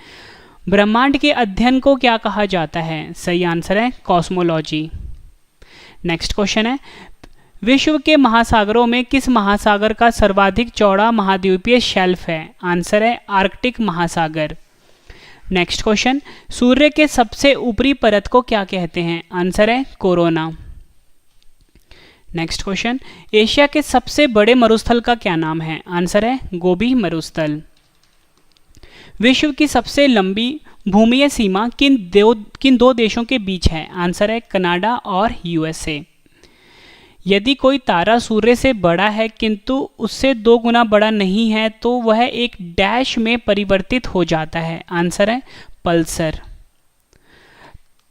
ब्रह्मांड के अध्ययन को क्या कहा जाता है? सही आंसर है कॉस्मोलॉजी। नेक्स्ट क्वेश्चन है, विश्व के महासागरों में किस महासागर का सर्वाधिक चौड़ा महाद्वीपीय शेल्फ है? आंसर है आर्कटिक महासागर। नेक्स्ट क्वेश्चन, सूर्य के सबसे ऊपरी परत को क्या कहते हैं? आंसर है कोरोना। नेक्स्ट क्वेश्चन, एशिया के सबसे बड़े मरुस्थल का क्या नाम है? आंसर है गोबी मरुस्थल। विश्व की सबसे लंबी भूमीय सीमा किन दो देशों के बीच है? आंसर है कनाडा और यूएसए। यदि कोई तारा सूर्य से बड़ा है किंतु उससे 2 गुना बड़ा नहीं है तो वह एक डैश में परिवर्तित हो जाता है? आंसर है पल्सर।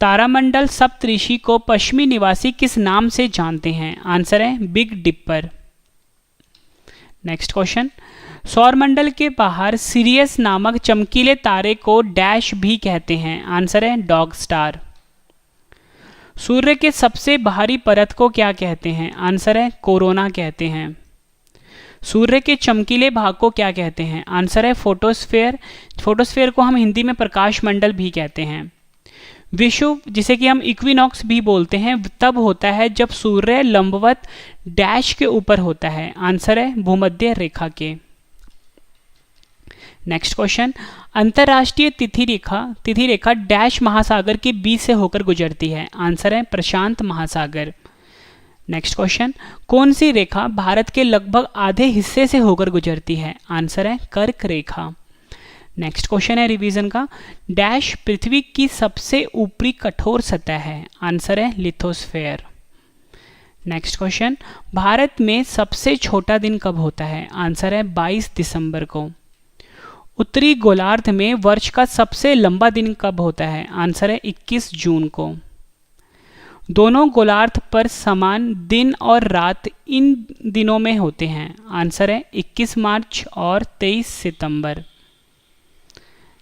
तारामंडल सप्तऋषि को पश्चिमी निवासी किस नाम से जानते हैं? आंसर है बिग डिपर। नेक्स्ट क्वेश्चन, सौरमंडल के बाहर सिरियस नामक चमकीले तारे को डैश भी कहते हैं? आंसर है डॉग स्टार। सूर्य के सबसे बाहरी परत को क्या कहते हैं? आंसर है कोरोना कहते हैं। सूर्य के चमकीले भाग को क्या कहते हैं? आंसर है फोटोस्फेयर। फोटोस्फेयर को हम हिंदी में प्रकाश मंडल भी कहते हैं। विषुव, जिसे कि हम इक्विनॉक्स भी बोलते हैं, तब होता है जब सूर्य लंबवत डैश के ऊपर होता है? आंसर है भूमध्य रेखा के। नेक्स्ट क्वेश्चन, अंतर्राष्ट्रीय तिथि रेखा डैश महासागर के बीच से होकर गुजरती है? आंसर है प्रशांत महासागर। नेक्स्ट क्वेश्चन, कौन सी रेखा भारत के लगभग आधे हिस्से से होकर गुजरती है? आंसर है कर्क रेखा। नेक्स्ट क्वेश्चन है रिवीजन का, डैश पृथ्वी की सबसे ऊपरी कठोर सतह है? आंसर है लिथोस्फेयर। नेक्स्ट क्वेश्चन, भारत में सबसे छोटा दिन कब होता है? आंसर है 22 दिसंबर को। उत्तरी गोलार्ध में वर्ष का सबसे लंबा दिन कब होता है? आंसर है 21 जून को। दोनों गोलार्ध पर समान दिन और रात इन दिनों में होते हैं? आंसर है 21 मार्च और 23 सितंबर।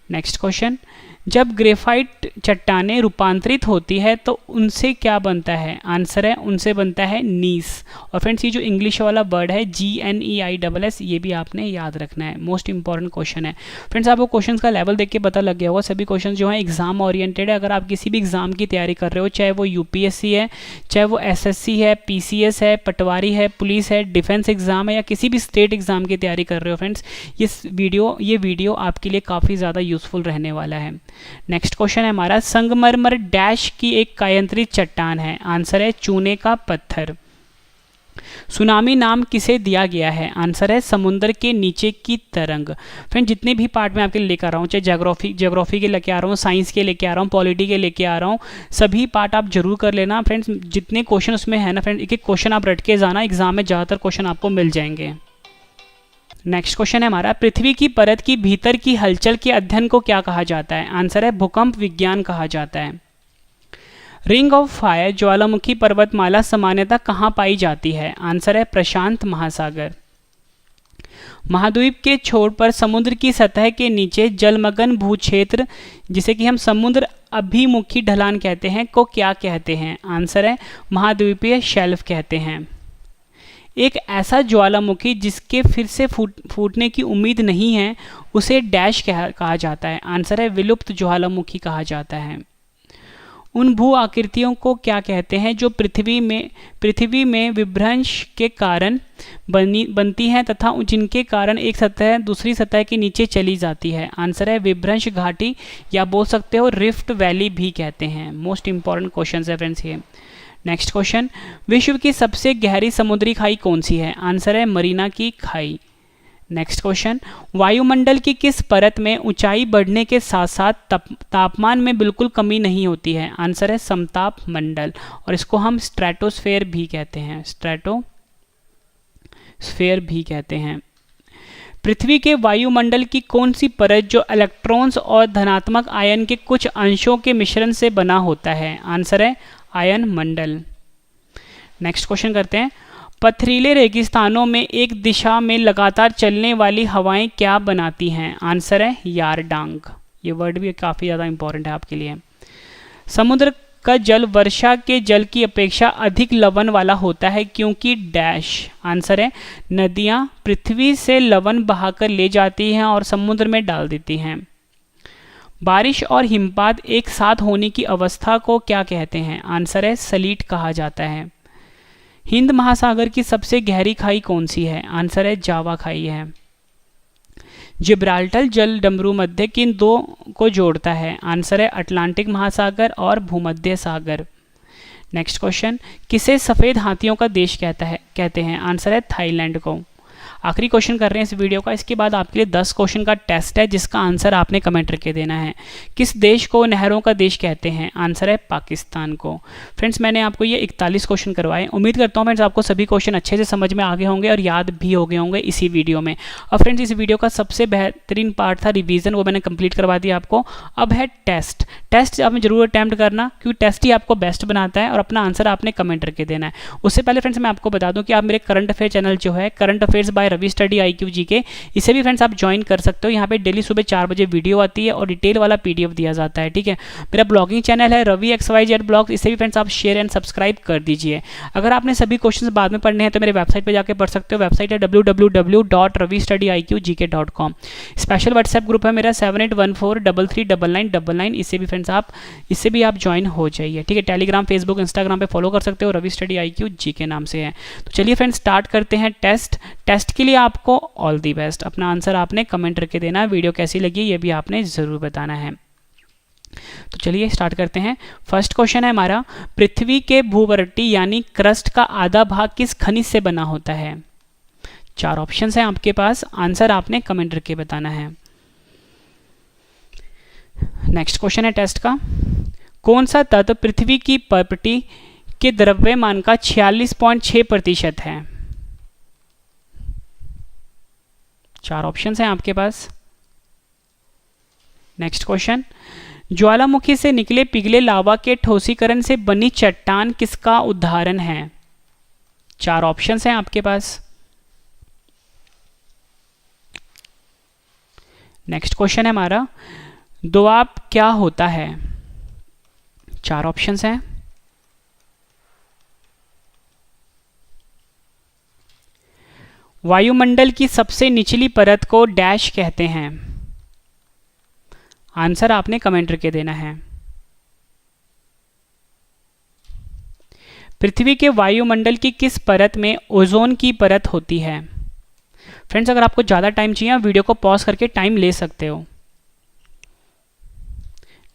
नेक्स्ट क्वेश्चन, जब ग्रेफाइट चट्टानें रूपांतरित होती है तो उनसे क्या बनता है? आंसर है उनसे बनता है नीस। और फ्रेंड्स, ये जो इंग्लिश वाला वर्ड है GNEISS, ये भी आपने याद रखना है, मोस्ट इंपॉर्टेंट क्वेश्चन है। फ्रेंड्स, आपको क्वेश्चन का लेवल देख के पता लग गया होगा, सभी क्वेश्चन जो हैं एग्जाम ओरिएंटेड है। अगर आप किसी भी एग्जाम की तैयारी कर रहे हो, चाहे वो UPSC है, चाहे वो SSC है, PCS है, पटवारी है, पुलिस है, डिफेंस एग्जाम है, या किसी भी स्टेट एग्जाम की तैयारी कर रहे हो, फ्रेंड्स ये वीडियो आपके लिए काफ़ी ज़्यादा यूजफुल रहने वाला है। नेक्स्ट क्वेश्चन है हमारा, संगमरमर डैश की एक कायांतरित चट्टान है? आंसर है चूने का पत्थर। सुनामी नाम किसे दिया गया है? आंसर है समुद्र के नीचे की तरंग। फ्रेंड, जितने भी पार्ट में आपके लेकर आ रहा हूँ, चाहे ज्योग्राफी के लेके आ रहा हूँ, साइंस के लेके आ रहा हूँ, पॉलिटी के लेके आ रहा हूँ, सभी पार्ट आप जरूर कर लेना। फ्रेंड्स, जितने क्वेश्चन उसमें है ना फ्रेंड, एक एक क्वेश्चन आप रट के जाना, एग्जाम में ज़्यादातर क्वेश्चन आपको मिल जाएंगे। नेक्स्ट क्वेश्चन है हमारा, पृथ्वी की परत की भीतर की हलचल के अध्ययन को क्या कहा जाता है? आंसर है भूकंप विज्ञान कहा जाता है। रिंग ऑफ फायर ज्वालामुखी पर्वतमाला सामान्यतः कहाँ पाई जाती है? आंसर है प्रशांत महासागर। महाद्वीप के छोर पर समुद्र की सतह के नीचे जलमग्न भूक्षेत्र, जिसे कि हम समुद्र अभिमुखी ढलान कहते हैं, को क्या कहते हैं? आंसर है महाद्वीपीय शेल्फ कहते हैं। एक ऐसा ज्वालामुखी जिसके फिर से फूटने की उम्मीद नहीं है, उसे डैश कहा जाता है? आंसर है विलुप्त ज्वालामुखी कहा जाता है। उन भू आकृतियों को क्या कहते हैं जो पृथ्वी में विभ्रंश के कारण बनती हैं तथा जिनके कारण एक सतह दूसरी सतह के नीचे चली जाती है? आंसर है विभ्रंश घाटी, या बोल सकते हो रिफ्ट वैली भी कहते हैं। मोस्ट इंपॉर्टेंट क्वेश्चन है फ्रेंड्स ये। नेक्स्ट क्वेश्चन, विश्व की सबसे गहरी समुद्री खाई कौन सी है? आंसर है मरीना की खाई। नेक्स्ट क्वेश्चन, वायुमंडल की किस परत में ऊंचाई बढ़ने के साथ साथ तापमान में बिल्कुल कमी नहीं होती है? आंसर है समताप मंडल, और इसको हम स्ट्रेटोस्फेयर भी कहते हैं, स्ट्रेटोस्फेयर भी कहते हैं। पृथ्वी के वायुमंडल की कौन सी परत जो इलेक्ट्रॉन्स और धनात्मक आयन के कुछ अंशों के मिश्रण से बना होता है? आंसर है आयन मंडल। नेक्स्ट क्वेश्चन करते हैं, पथरीले रेगिस्तानों में एक दिशा में लगातार चलने वाली हवाएं क्या बनाती हैं? आंसर है यारडांग। ये वर्ड भी काफ़ी ज़्यादा इंपॉर्टेंट है आपके लिए। समुद्र का जल वर्षा के जल की अपेक्षा अधिक लवण वाला होता है क्योंकि डैश। आंसर है नदियाँ पृथ्वी से लवण बहाकर ले जाती हैं और समुद्र में डाल देती हैं। बारिश और हिमपात एक साथ होने की अवस्था को क्या कहते हैं? आंसर है सलीट कहा जाता है। हिंद महासागर की सबसे गहरी खाई कौन सी है? आंसर है जावा खाई है। जिब्राल्टर जल डमरू मध्य किन दो को जोड़ता है? आंसर है अटलांटिक महासागर और भूमध्य सागर। नेक्स्ट क्वेश्चन, किसे सफ़ेद हाथियों का देश कहते हैं? आंसर है थाईलैंड को। आखिरी क्वेश्चन कर रहे हैं इस वीडियो का, इसके बाद आपके लिए 10 क्वेश्चन का टेस्ट है जिसका आंसर आपने कमेंट करके देना है। किस देश को नहरों का देश कहते हैं? आंसर है पाकिस्तान को। फ्रेंड्स मैंने आपको ये 41 क्वेश्चन करवाए। उम्मीद करता हूँ फ्रेंड्स आपको सभी क्वेश्चन अच्छे से समझ में आ गए होंगे और याद भी हो गए होंगे इसी वीडियो में। और फ्रेंड्स इस वीडियो का सबसे बेहतरीन पार्ट था रिवीजन, वो मैंने कंप्लीट करवा दिया आपको। अब है टेस्ट। टेस्ट आपने जरूर अटैम्प्ट करना क्योंकि टेस्ट ही आपको बेस्ट बनाता है और अपना आंसर आपने कमेंट करके देना है। उससे पहले फ्रेंड्स मैं आपको बता दूं कि आप मेरे करंट अफेयर चैनल जो है current affairs by Ravi study IQ GK, इसे भी फ्रेंड्स आप ज्वाइन कर सकते हो। यहाँ पे डेली सुबह 4 बजे वीडियो आती है और डिटेल वाला PDF दिया जाता है, ठीक है। मेरा ब्लॉगिंग चैनल है रवि XYZ ब्लॉग, इसे भी फ्रेंड्स आप शेयर एंड सब्सक्राइब कर दीजिए। अगर आपने सभी क्वेश्चंस बाद में पढ़ने हैं तो मेरे वेबसाइट पे जाके पढ़ सकते हो। वेबसाइट है www.ravistudyIQgk.com। स्पेशल व्हाट्सएप ग्रुप है मेरा 7814339999, इससे भी आप ज्वाइन हो जाइए, ठीक है। टेलीग्राम, फेसबुक, इंस्टाग्राम पे फॉलो कर सकते हो, रवि स्टडी IQ GK नाम से है। तो चलिए फ्रेंड्स स्टार्ट करते हैं टेस्ट के लिए आपको ऑल दी बेस्ट। अपना आंसर आपने कमेंट करके देना है। वीडियो कैसी लगी ये भी आपने ज़रूर बताना है। तो चलिए स्टार्ट करते हैं। फर्स्ट क्वेश्चन है हमारा, पृथ्वी के भूवरटी यानी क्रस्ट का आधा भाग किस खनिज से बना होता है? 4 ऑप्शंस हैं आपके पास, आंसर आपने कमेंट करके बताना है। नेक्स्ट क्वेश्चन है टेस्ट का, कौन सा तत्व पृथ्वी की प्रॉपर्टी के द्रव्यमान का 46.6% है? 4 ऑप्शंस हैं आपके पास। नेक्स्ट क्वेश्चन, ज्वालामुखी से निकले पिघले लावा के ठोसीकरण से बनी चट्टान किसका उदाहरण है? 4 ऑप्शंस हैं आपके पास। नेक्स्ट क्वेश्चन है हमारा, दोआब क्या होता है? 4 ऑप्शंस हैं। वायुमंडल की सबसे निचली परत को डैश कहते हैं? आंसर आपने कमेंट करके देना है। पृथ्वी के वायुमंडल की किस परत में ओजोन की परत होती है? फ्रेंड्स अगर आपको ज़्यादा टाइम चाहिए आप वीडियो को पॉज करके टाइम ले सकते हो।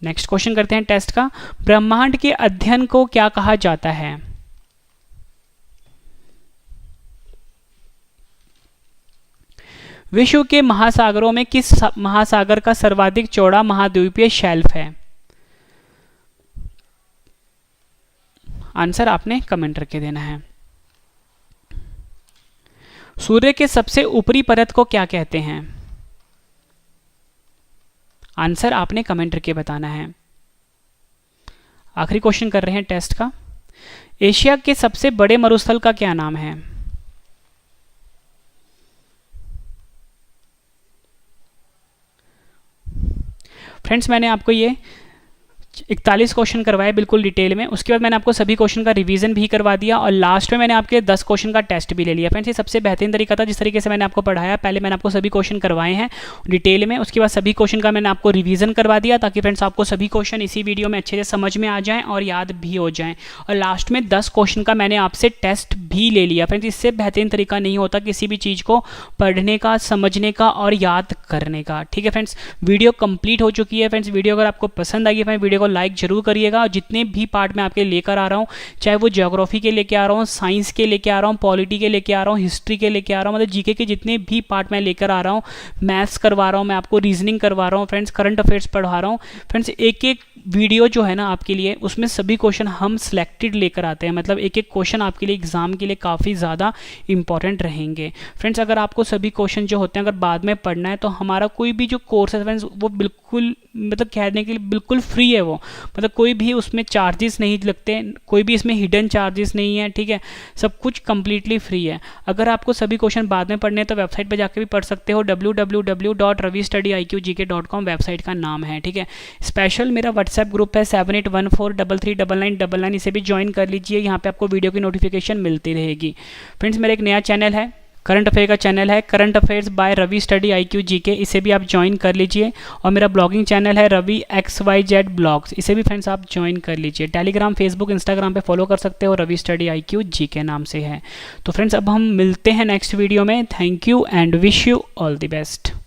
नेक्स्ट क्वेश्चन करते हैं टेस्ट का, ब्रह्मांड के अध्ययन को क्या कहा जाता है? विश्व के महासागरों में किस महासागर का सर्वाधिक चौड़ा महाद्वीपीय शेल्फ है? आंसर आपने कमेंट करके देना है। सूर्य के सबसे ऊपरी परत को क्या कहते हैं? आंसर आपने कमेंट करके बताना है। आखिरी क्वेश्चन कर रहे हैं टेस्ट का, एशिया के सबसे बड़े मरुस्थल का क्या नाम है? फ्रेंड्स मैंने आपको ये 41 क्वेश्चन करवाए बिल्कुल डिटेल में, उसके बाद मैंने आपको सभी क्वेश्चन का रिवीजन भी करवा दिया और लास्ट में मैंने आपके 10 क्वेश्चन का टेस्ट भी ले लिया। फ्रेंड्स ये सबसे बेहतरीन तरीका था जिस तरीके से मैंने आपको पढ़ाया। पहले मैंने आपको सभी क्वेश्चन करवाए हैं डिटेल में, उसके बाद सभी क्वेश्चन का मैंने आपको रिवीजन करवा दिया ताकि फ्रेंड्स आपको सभी क्वेश्चन इसी वीडियो में अच्छे से समझ में आ जाएँ और याद भी हो जाएँ। और लास्ट में 10 क्वेश्चन का मैंने आपसे टेस्ट भी ले लिया। फ्रेंड्स इससे बेहतरीन तरीका नहीं होता किसी भी चीज़ को पढ़ने का, समझने का और याद करने का, ठीक है फ्रेंड्स। वीडियो कंप्लीट हो चुकी है फ्रेंड्स। वीडियो अगर आपको पसंद आई है फ्रेंड्स वीडियो को लाइक जरूर करिएगा। और जितने भी पार्ट मैं आपके लेकर आ रहा हूँ, चाहे वो ज्योग्राफी के लेके आ रहा हूँ, साइंस के लेके आ रहा हूँ, पॉलिटी के लेके आ रहा हूँ, हिस्ट्री के लेके आ रहा हूँ, मतलब जीके के जितने भी पार्ट मैं लेकर आ रहा हूँ, मैथ्स करवा रहा हूँ मैं आपको, रीजनिंग करवा रहा हूँ फ्रेंड्स, करंट अफेयर्स पढ़ा रहा हूँ फ्रेंड्स, एक एक वीडियो जो है ना आपके लिए, उसमें सभी क्वेश्चन हम सिलेक्टेड लेकर आते हैं। मतलब एक एक क्वेश्चन आपके लिए एग्जाम के लिए काफ़ी ज़्यादा इंपॉर्टेंट रहेंगे फ्रेंड्स। अगर आपको सभी क्वेश्चन जो होते हैं अगर बाद में पढ़ना है, तो हमारा कोई भी जो कोर्स है फ्रेंड्स, वो बिल्कुल मतलब कहने के लिए बिल्कुल फ्री है वो, मतलब कोई भी उसमें चार्जेस नहीं लगते, कोई भी इसमें हिडन चार्जेस नहीं है, ठीक है, सब कुछ कंप्लीटली फ्री है। अगर आपको सभी क्वेश्चन बाद में पढ़ने हैं तो वेबसाइट पर जाके भी पढ़ सकते हो, www.ravistudyIQGK.com वेबसाइट का नाम है, ठीक है। स्पेशल मेरा व्हाट्सएप ग्रुप है 7814339999, इसे भी ज्वाइन कर लीजिए, यहाँ पे आपको वीडियो की नोटिफिकेशन मिलती रहेगी फ्रेंड्स। मेरा एक नया चैनल है, करंट अफेयर का चैनल है, current affairs by Ravi study IQ GK, इसे भी आप ज्वाइन कर लीजिए। और मेरा ब्लॉगिंग चैनल है रवि XYZ ब्लॉग्स, इसे भी फ्रेंड्स आप ज्वाइन कर लीजिए। टेलीग्राम, फेसबुक, इंस्टाग्राम पे फॉलो कर सकते हो, रवि स्टडी IQ GK नाम से है। तो फ्रेंड्स अब हम मिलते हैं नेक्स्ट वीडियो में। Thank you and wish you all the best.